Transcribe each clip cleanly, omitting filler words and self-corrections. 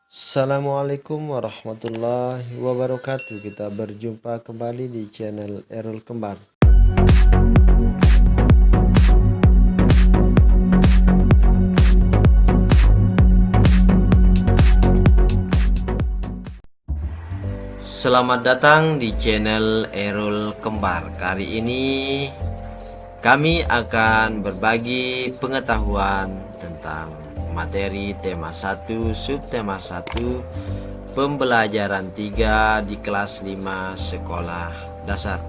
Assalamualaikum warahmatullahi wabarakatuh. Kita berjumpa kembali di channel Errol Kembar. Selamat datang di channel Errol Kembar. Kali ini kami akan berbagi pengetahuan tentang materi tema 1, subtema 1, pembelajaran 3 di kelas 5 sekolah dasar.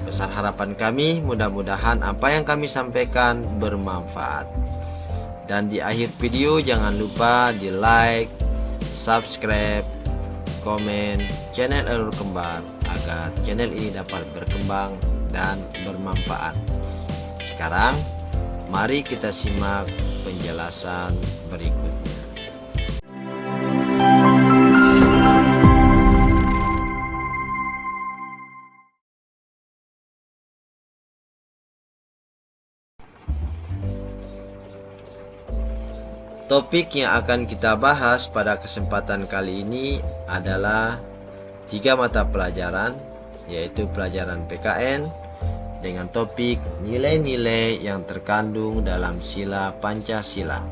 Besar harapan kami, mudah-mudahan apa yang kami sampaikan bermanfaat. Dan di akhir video jangan lupa di like, subscribe, komen channel Errol Kembar agar channel ini dapat berkembang dan bermanfaat. Sekarang mari kita simak penjelasan berikutnya. Topik yang akan kita bahas pada kesempatan kali ini adalah 3 mata pelajaran, yaitu pelajaran PKN dengan topik nilai-nilai yang terkandung dalam sila Pancasila.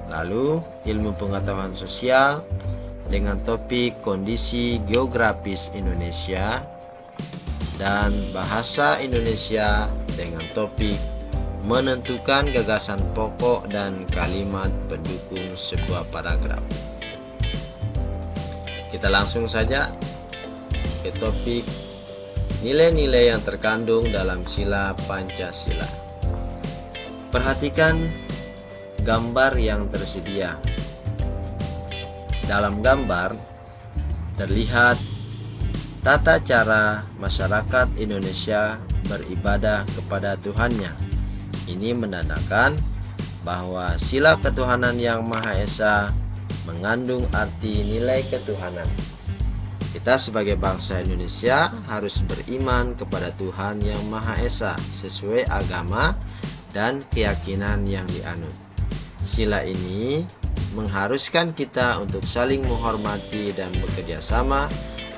Lalu ilmu pengetahuan sosial dengan topik kondisi geografis Indonesia, dan bahasa Indonesia dengan topik menentukan gagasan pokok dan kalimat pendukung sebuah paragraf. Kita langsung saja ke topik nilai-nilai yang terkandung dalam sila Pancasila. Perhatikan gambar yang tersedia. Dalam gambar terlihat tata cara masyarakat Indonesia beribadah kepada Tuhannya. Ini menandakan bahwa sila ketuhanan yang Maha Esa mengandung arti nilai ketuhanan. Kita sebagai bangsa Indonesia harus beriman kepada Tuhan yang Maha Esa sesuai agama dan keyakinan yang dianut. Sila ini mengharuskan kita untuk saling menghormati dan bekerja sama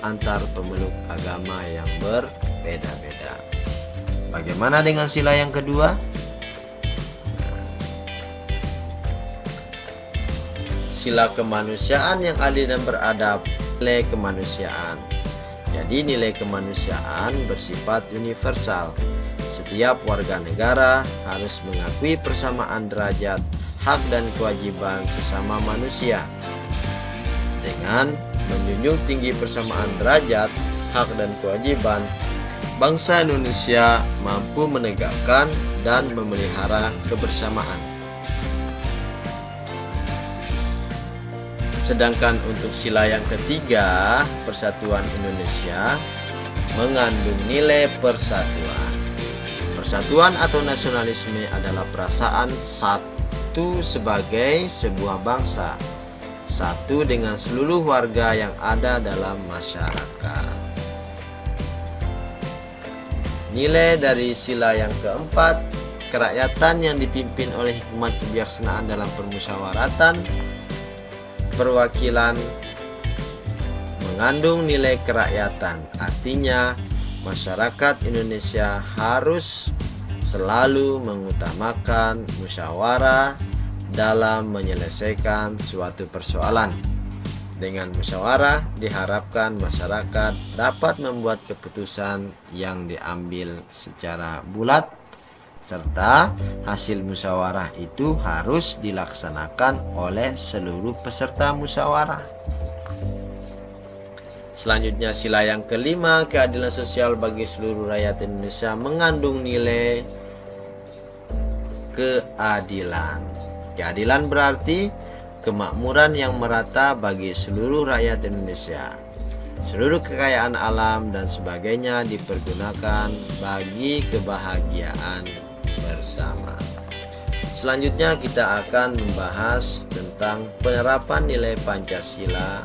antar pemeluk agama yang berbeda-beda. Bagaimana dengan sila yang kedua? Sila kemanusiaan yang adil dan beradab, nilai kemanusiaan. Jadi nilai kemanusiaan bersifat universal. Setiap warga negara harus mengakui persamaan derajat, hak dan kewajiban sesama manusia. Dengan menjunjung tinggi persamaan derajat, hak dan kewajiban, bangsa Indonesia mampu menegakkan dan memelihara kebersamaan. Sedangkan untuk sila yang ketiga, persatuan Indonesia mengandung nilai persatuan. Persatuan atau nasionalisme adalah perasaan satu sebagai sebuah bangsa, satu dengan seluruh warga yang ada dalam masyarakat. Nilai dari sila yang keempat, kerakyatan yang dipimpin oleh hikmat kebijaksanaan dalam permusyawaratan perwakilan mengandung nilai kerakyatan. Artinya masyarakat Indonesia harus selalu mengutamakan musyawarah dalam menyelesaikan suatu persoalan. Dengan musyawarah diharapkan masyarakat dapat membuat keputusan yang diambil secara bulat, serta hasil musyawarah itu harus dilaksanakan oleh seluruh peserta musyawarah. Selanjutnya sila yang kelima, keadilan sosial bagi seluruh rakyat Indonesia mengandung nilai keadilan. Keadilan berarti kemakmuran yang merata bagi seluruh rakyat Indonesia. Seluruh kekayaan alam dan sebagainya dipergunakan bagi kebahagiaan bersama. Selanjutnya kita akan membahas tentang penerapan nilai Pancasila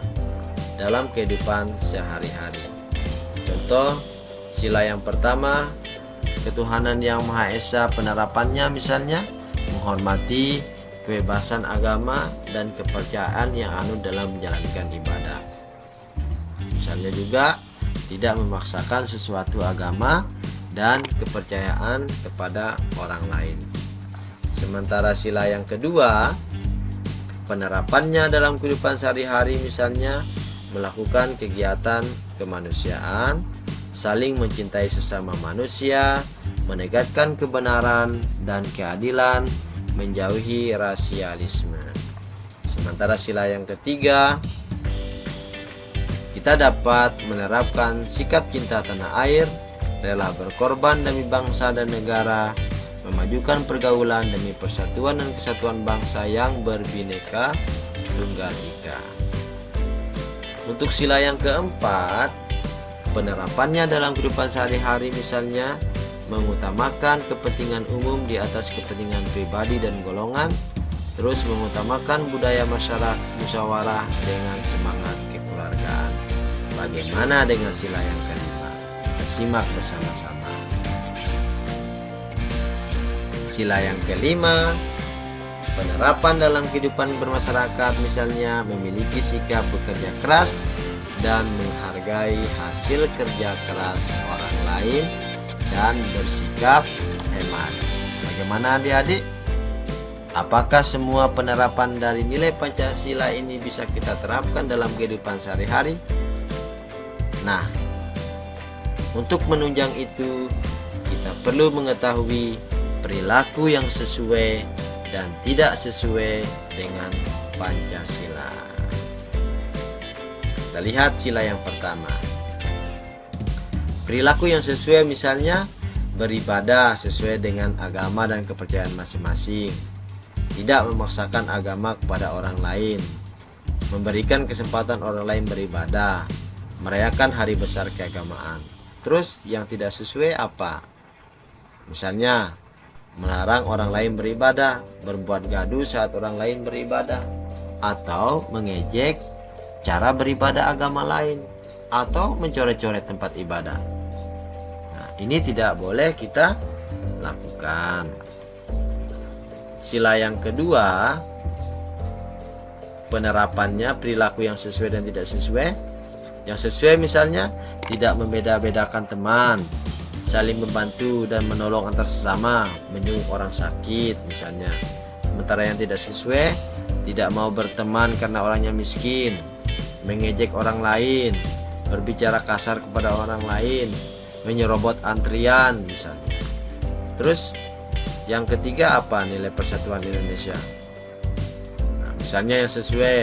dalam kehidupan sehari-hari. Contoh, sila yang pertama, ketuhanan yang Maha Esa, penerapannya misalnya menghormati, kebebasan agama, dan kepercayaan yang anut dalam menjalankan ibadah. Misalnya juga tidak memaksakan sesuatu agama dan kepercayaan kepada orang lain. Sementara sila yang kedua, penerapannya dalam kehidupan sehari-hari, misalnya melakukan kegiatan kemanusiaan, saling mencintai sesama manusia, menegakkan kebenaran dan keadilan, menjauhi rasialisme. Sementara sila yang ketiga, kita dapat menerapkan sikap cinta tanah air, rela berkorban demi bangsa dan negara, memajukan pergaulan demi persatuan dan kesatuan bangsa yang berbineka tunggal ika. Untuk sila yang keempat, penerapannya dalam kehidupan sehari-hari, misalnya mengutamakan kepentingan umum di atas kepentingan pribadi dan golongan, terus mengutamakan budaya masyarakat musyawarah dengan semangat kekeluargaan. Bagaimana dengan sila yang kelima? Kita simak bersama-sama. Sila yang kelima, penerapan dalam kehidupan bermasyarakat, misalnya memiliki sikap bekerja keras dan menghargai hasil kerja keras orang lain dan bersikap hemat. Bagaimana adik-adik? Apakah semua penerapan dari nilai Pancasila ini bisa kita terapkan dalam kehidupan sehari-hari? Nah, untuk menunjang itu, kita perlu mengetahui perilaku yang sesuai dan tidak sesuai dengan Pancasila. Kita lihat sila yang pertama. Perilaku yang sesuai, misalnya beribadah sesuai dengan agama dan kepercayaan masing-masing, tidak memaksakan agama kepada orang lain, memberikan kesempatan orang lain beribadah, merayakan hari besar keagamaan. Terus yang tidak sesuai apa? Misalnya melarang orang lain beribadah, berbuat gaduh saat orang lain beribadah, atau mengejek cara beribadah agama lain, atau mencoret-coret tempat ibadah. Nah, ini tidak boleh kita lakukan. Sila yang kedua, penerapannya perilaku yang sesuai dan tidak sesuai. Yang sesuai misalnya tidak membeda-bedakan teman, saling membantu dan menolong antar sesama, menjenguk orang sakit misalnya. Sementara yang tidak sesuai, tidak mau berteman karena orangnya miskin, mengejek orang lain, berbicara kasar kepada orang lain, menyerobot antrian misalnya. Terus yang ketiga apa nilai persatuan Indonesia? Nah, misalnya yang sesuai,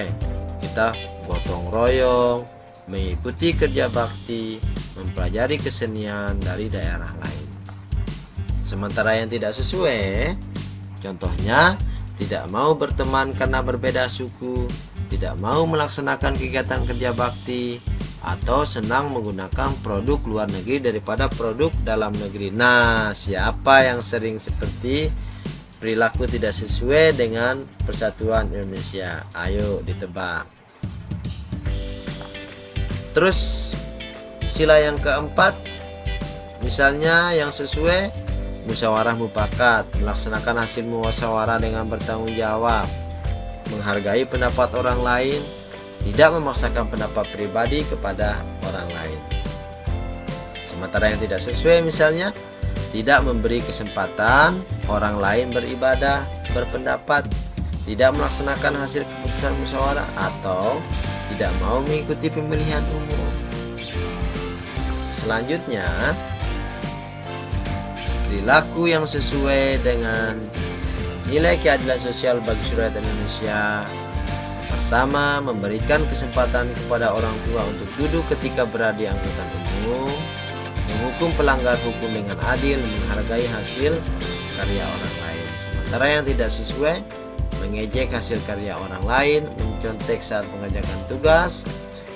kita gotong royong, mengikuti kerja bakti, mempelajari kesenian dari daerah lain. Sementara yang tidak sesuai, contohnya tidak mau berteman karena berbeda suku, tidak mau melaksanakan kegiatan kerja bakti, atau senang menggunakan produk luar negeri daripada produk dalam negeri. Nah, siapa yang sering seperti perilaku tidak sesuai dengan persatuan Indonesia? Ayo ditebak. Terus sila yang keempat, misalnya yang sesuai musyawarah mufakat, melaksanakan hasil musyawarah dengan bertanggung jawab, menghargai pendapat orang lain, tidak memaksakan pendapat pribadi kepada orang lain. Sementara yang tidak sesuai, misalnya tidak memberi kesempatan orang lain beribadah, berpendapat, tidak melaksanakan hasil keputusan musyawarah, atau tidak mau mengikuti pemilihan umum. Selanjutnya, perilaku yang sesuai dengan nilai keadilan sosial bagi seluruh rakyat Indonesia. Pertama, memberikan kesempatan kepada orang tua untuk duduk ketika berada di angkutan umum, menghukum pelanggar hukum dengan adil, menghargai hasil karya orang lain. Sementara yang tidak sesuai, mengejek hasil karya orang lain, mencontek saat mengerjakan tugas,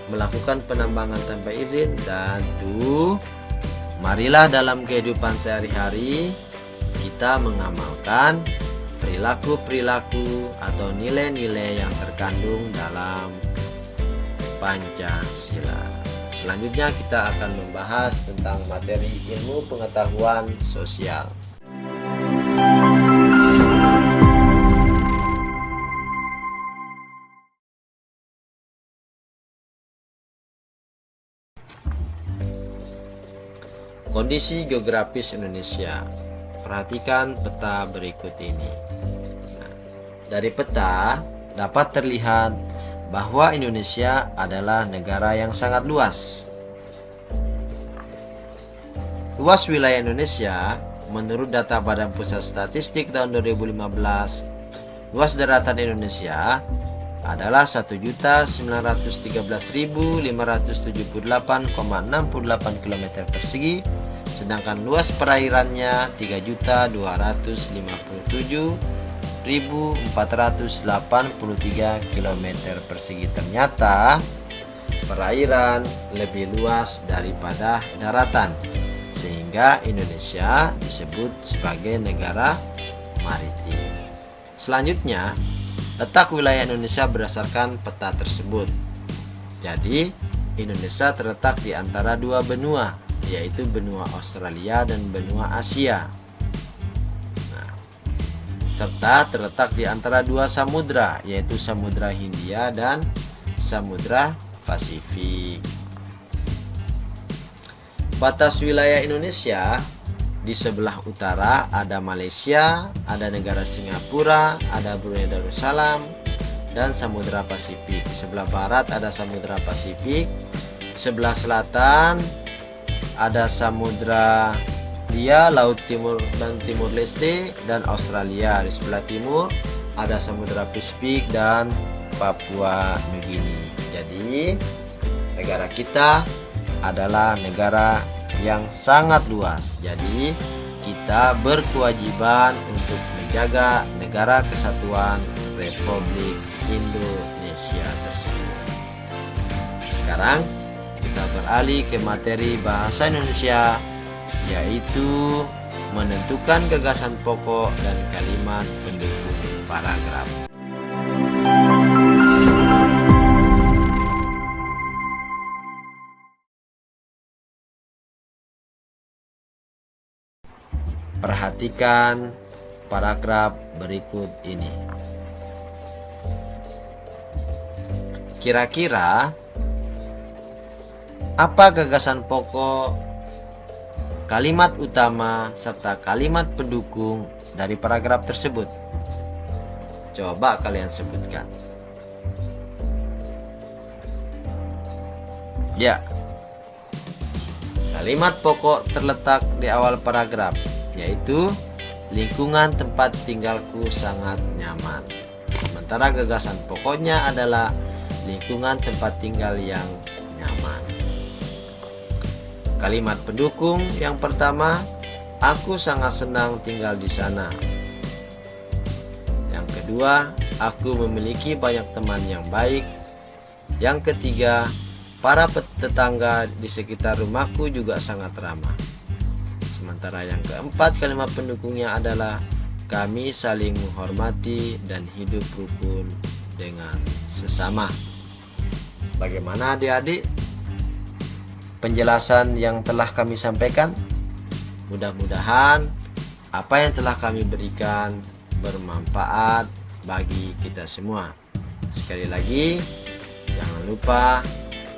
melakukan penambangan tanpa izin, dan marilah dalam kehidupan sehari-hari kita mengamalkan perilaku-perilaku atau nilai-nilai yang terkandung dalam Pancasila. Selanjutnya kita akan membahas tentang materi ilmu pengetahuan sosial. Kondisi geografis Indonesia. Perhatikan peta berikut ini. Nah, dari peta dapat terlihat bahwa Indonesia adalah negara yang sangat luas. Luas wilayah Indonesia menurut data Badan Pusat Statistik tahun 2015, luas daratan Indonesia adalah 1.913.578,68 km persegi, sedangkan luas perairannya 3.257.483 km persegi. Ternyata perairan lebih luas daripada daratan, sehingga Indonesia disebut sebagai negara maritim. Selanjutnya, letak wilayah Indonesia berdasarkan peta tersebut. Jadi, Indonesia terletak di antara dua benua, yaitu benua Australia dan benua Asia. Nah, serta terletak di antara dua samudra, yaitu Samudra Hindia dan Samudra Pasifik. Batas wilayah Indonesia, di sebelah utara ada Malaysia, ada negara Singapura, ada Brunei Darussalam, dan Samudra Pasifik. Di sebelah barat ada Samudra Pasifik, sebelah selatan ada Samudra Hindia, Laut Timur dan Timur Leste, dan Australia. Di sebelah timur ada Samudra Pasifik dan Papua Nugini. Jadi, negara kita adalah negara yang sangat luas. Jadi kita berkewajiban untuk menjaga negara kesatuan Republik Indonesia tersebut. Sekarang kita beralih ke materi bahasa Indonesia, yaitu menentukan gagasan pokok dan kalimat pendukung paragraf. Perhatikan paragraf berikut ini. Kira-kira apa gagasan pokok, kalimat utama, serta kalimat pendukung dari paragraf tersebut? Coba kalian sebutkan. Ya, kalimat pokok terletak di awal paragraf, yaitu lingkungan tempat tinggalku sangat nyaman. Sementara gagasan pokoknya adalah lingkungan tempat tinggal yang nyaman. Kalimat pendukung yang pertama, aku sangat senang tinggal di sana. Yang kedua, aku memiliki banyak teman yang baik. Yang ketiga, para tetangga di sekitar rumahku juga sangat ramah. Sementara yang keempat, kalimat pendukungnya adalah kami saling menghormati dan hidup rukun dengan sesama. Bagaimana adik-adik penjelasan yang telah kami sampaikan? Mudah-mudahan apa yang telah kami berikan bermanfaat bagi kita semua. Sekali lagi, jangan lupa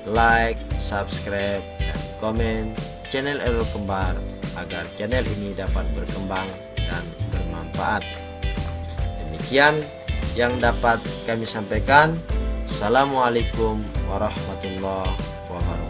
like, subscribe, dan komen channel Error Kembar agar channel ini dapat berkembang dan bermanfaat. Demikian yang dapat kami sampaikan. Assalamualaikum warahmatullahi wabarakatuh.